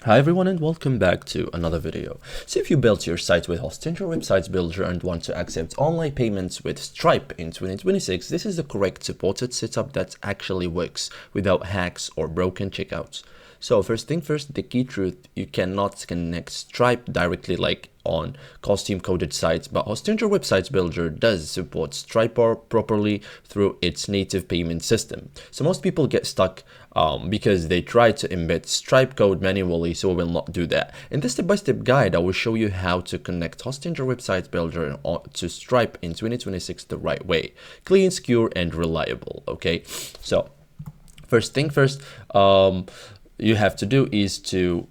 Hi everyone and welcome back to another video. So if you built your site with Hostinger Websites Builder and want to accept online payments with Stripe in 2026, this is the correct supported setup that actually works without hacks or broken checkouts. So first thing first, the key truth, you cannot connect Stripe directly like on custom coded sites, but Hostinger Websites Builder does support Stripe properly through its native payment system. So most people get stuck because they try to embed Stripe code manually, so we will not do that. In this step-by-step guide, I will show you how to connect Hostinger Websites Builder to Stripe in 2026 the right way. Clean, secure, and reliable, okay? So first thing first, you have to do is to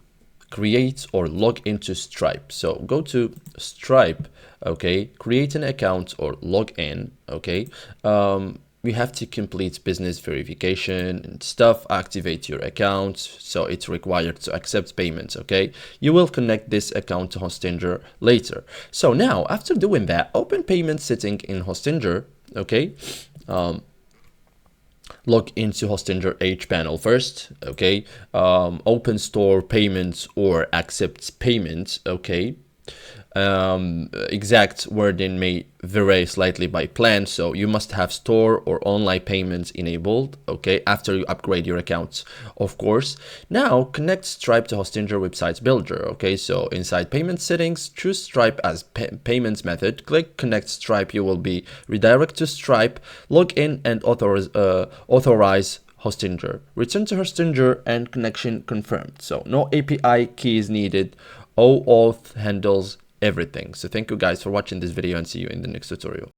create or log into Stripe. So go to Stripe, okay, create an account or log in, okay. You have to complete business verification and stuff, activate your account, so it's required to accept payments, okay. You will connect this account to Hostinger later. So now after doing that, open payment setting in Hostinger, okay. Log into Hostinger H panel first, okay. Open store payments or accept payments, okay. Exact wording may vary slightly by plan, so you must have store or online payments enabled, okay, after you upgrade your accounts, of course. Now connect Stripe to Hostinger Websites Builder, okay. So inside payment settings, choose Stripe as payments method, click connect Stripe. You will be redirected to Stripe, log in and authorize Hostinger, return to Hostinger and connection confirmed. So no API keys needed. OAuth handles everything. So thank you guys for watching this video and see you in the next tutorial.